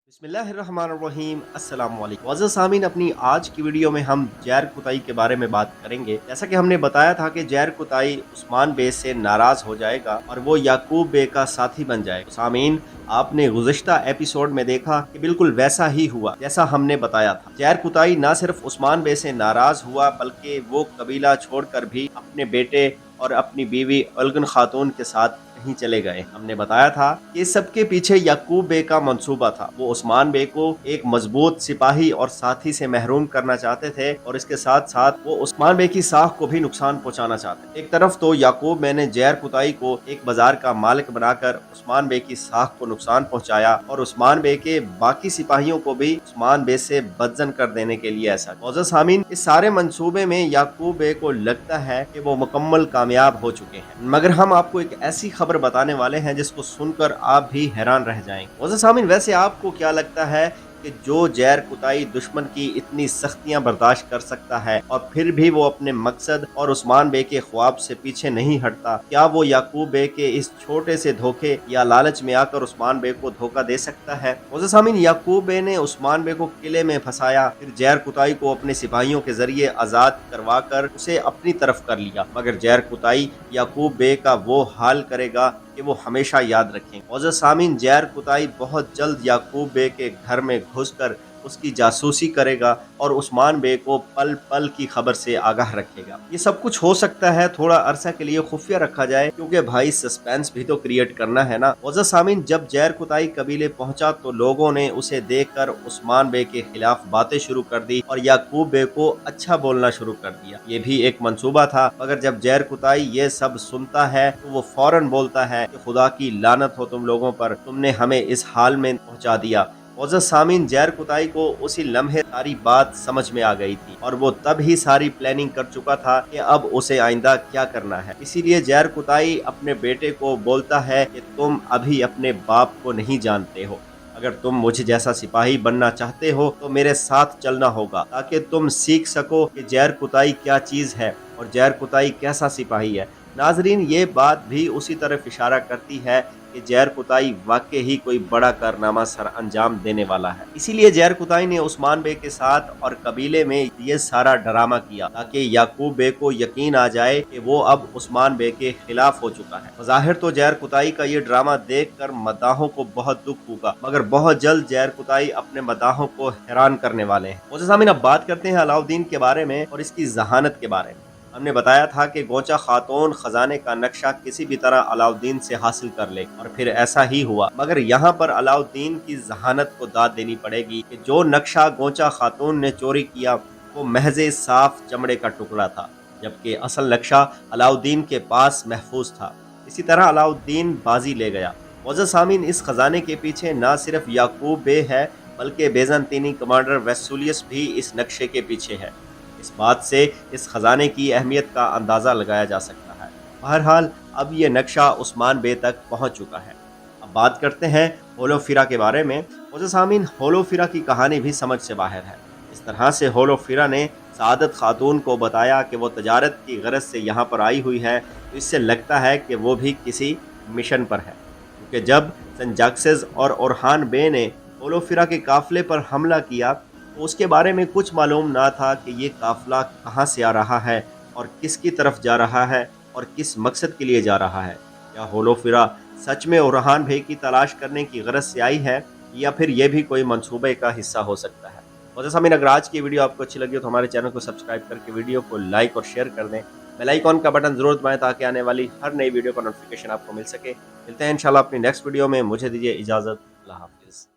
बिस्मिल्लाहिर्रहमानिर्रहीम अस्सलाम वालेकुम मुअज़्ज़ज़ सामीन, अपनी आज की वीडियो में हम जैर कुतई के बारे में बात करेंगे। जैसा कि हमने बताया था कि जैर कुतई उस्मान बे से नाराज़ हो जाएगा और वो याकूब बे का साथी बन जाएगा। तो सामीन, आपने गुज़िश्ता एपिसोड में देखा कि बिल्कुल वैसा ही हुआ जैसा हमने बताया था। जैर कुतई न सिर्फ उस्मान बे से नाराज़ हुआ बल्कि वो कबीला छोड़कर भी अपने बेटे और अपनी बीवी उलगन खातून के साथ कहीं चले गए। हमने बताया था कि इस सबके पीछे याकूब बे का मंसूबा था। वो उस्मान बे को एक मजबूत सिपाही और साथी से महरूम करना चाहते थे और इसके साथ साथ वो उस्मान बे की साख को भी नुकसान पहुंचाना चाहते थे। एक तरफ तो याकूब बे ने जैर कुतई को एक बाजार का मालिक बनाकर उस्मान बे की साख को नुकसान पहुंचाया और उस्मान बे के बाकी सिपाहियों को भी उस्मान बे से बदजन कर देने के लिए ऐसा। मुअज़्ज़ज़ सामीन, इस सारे मंसूबे में याकूब बे को लगता है कि वो मुकम्मल कामयाब हो चुके हैं, मगर हम आपको एक ऐसी खबर बताने वाले हैं जिसको सुनकर आप भी हैरान रह जाएंगे। मुअज़्ज़ज़ सामीन, वैसे आपको क्या लगता है कि जो जैर कुतई दुश्मन की इतनी सख्तियां बर्दाश्त कर सकता है और फिर भी वो अपने मकसद और उस्मान बे के ख्वाब से पीछे नहीं हटता, क्या वो याकूब बे के इस छोटे से धोखे या लालच में आकर उस्मान बे को धोखा दे सकता है? मुअज़्ज़ज़ सामीन, याकूब बे ने उस्मान बे को किले में फंसाया, फिर जैर कुतई को अपने सिपाहियों के जरिए आजाद करवा कर उसे अपनी तरफ कर लिया, मगर जैर कुतई याकूब बे का वो हाल करेगा कि वो हमेशा याद रखें। मुअज़्ज़ज़ सामीन, जैर कुतई बहुत जल्द याकूब बे के घर में घुसकर उसकी जासूसी करेगा और उस्मान बे को पल पल की खबर से आगाह रखेगा। ये सब कुछ हो सकता है थोड़ा अरसा के लिए खुफिया रखा जाए, क्योंकि भाई सस्पेंस भी तो क्रिएट करना है ना। मुअज़्ज़ज़ सामीन, जब जैर कुतई कबीले पहुंचा तो लोगों ने उसे देखकर उस्मान बे के खिलाफ बातें शुरू कर दी और याकूब बे को अच्छा बोलना शुरू कर दिया। ये भी एक मंसूबा था, मगर जब जैर कुतई ये सब सुनता है तो वो फौरन बोलता है कि खुदा की लानत हो तुम लोगों पर, तुमने हमें इस हाल में पहुंचा दिया। मुअज़्ज़ज़ सामीन, जैर कुतई को उसी लम्हे सारी बात समझ में आ गई थी और वो तब ही सारी प्लानिंग कर चुका था कि अब उसे आइंदा क्या करना है। इसीलिए जैर कुतई अपने बेटे को बोलता है कि तुम अभी अपने बाप को नहीं जानते हो, अगर तुम मुझे जैसा सिपाही बनना चाहते हो तो मेरे साथ चलना होगा, ताकि तुम सीख सको कि जैर कुतई क्या चीज़ है और जैर कुतई कैसा सिपाही है। नाजरीन, ये बात भी उसी तरफ इशारा करती है कि जैर कुतई वाकई ही कोई बड़ा कारनामा सर अंजाम देने वाला है। इसीलिए जैर कुतई ने उस्मान बे के साथ और कबीले में ये सारा ड्रामा किया ताकि याकूब बे को यकीन आ जाए कि वो अब उस्मान बे के खिलाफ हो चुका है। ज़ाहिर तो जैर कुतई का ये ड्रामा देखकर मदाहों को बहुत दुख होगा, मगर बहुत जल्द जैर कुतई अपने मदाहों को हैरान करने वाले हैं। मुअज़्ज़ज़ सामीन, अब बात करते हैं अलाउद्दीन के बारे में और इसकी जहानत के बारे में। हमने बताया था कि गोचा खातून खजाने का नक्शा किसी भी तरह अलाउद्दीन से हासिल कर ले और फिर ऐसा ही हुआ, मगर यहाँ पर अलाउद्दीन की जहानत को दाद देनी पड़ेगी कि जो नक्शा गोचा खातून ने चोरी किया वो महज साफ चमड़े का टुकड़ा था, जबकि असल नक्शा अलाउद्दीन के पास महफूज था। इसी तरह अलाउद्दीन बाजी ले गया। मुअज़्ज़ज़ सामीन, इस खजाने के पीछे न सिर्फ याकूब बे है बल्कि बेज़ंतीनी कमांडर वेस्सूलियस भी इस नक्शे के पीछे है। इस बात से इस खजाने की अहमियत का अंदाज़ा लगाया जा सकता है। बहरहाल, अब ये नक्शा उस्मान बे तक पहुंच चुका है। अब बात करते हैं होलोफिरा के बारे में। मुअज़्ज़ज़ सामीन, होलोफिरा की कहानी भी समझ से बाहर है। इस तरह से होलोफिरा ने सआदत खातून को बताया कि वो तजारत की गरज से यहाँ पर आई हुई है, तो इससे लगता है कि वो भी किसी मिशन पर है, क्योंकि जब संजाक्सेस और ओरहान बे ने होलोफिरा के काफिले पर हमला किया तो उसके बारे में कुछ मालूम ना था कि ये काफिला कहाँ से आ रहा है और किसकी तरफ जा रहा है और किस मकसद के लिए जा रहा है। क्या होलोफिरा सच में ओरहान बे की तलाश करने की गरज से आई है या फिर यह भी कोई मंसूबे का हिस्सा हो सकता है? मुअज़्ज़ज़ सामीन, अगर आज की वीडियो आपको अच्छी लगी तो हमारे चैनल को सब्सक्राइब करके वीडियो को लाइक और शेयर कर दें। बेल आइकॉन का बटन जरूर दबाएं ताकि आने वाली हर नई वीडियो का नोटिफिकेशन आपको मिल सके। मिलते हैं इंशाल्लाह अपनी नेक्स्ट वीडियो में। मुझे दीजिए इजाज़त। अल्लाह हाफ़िज़।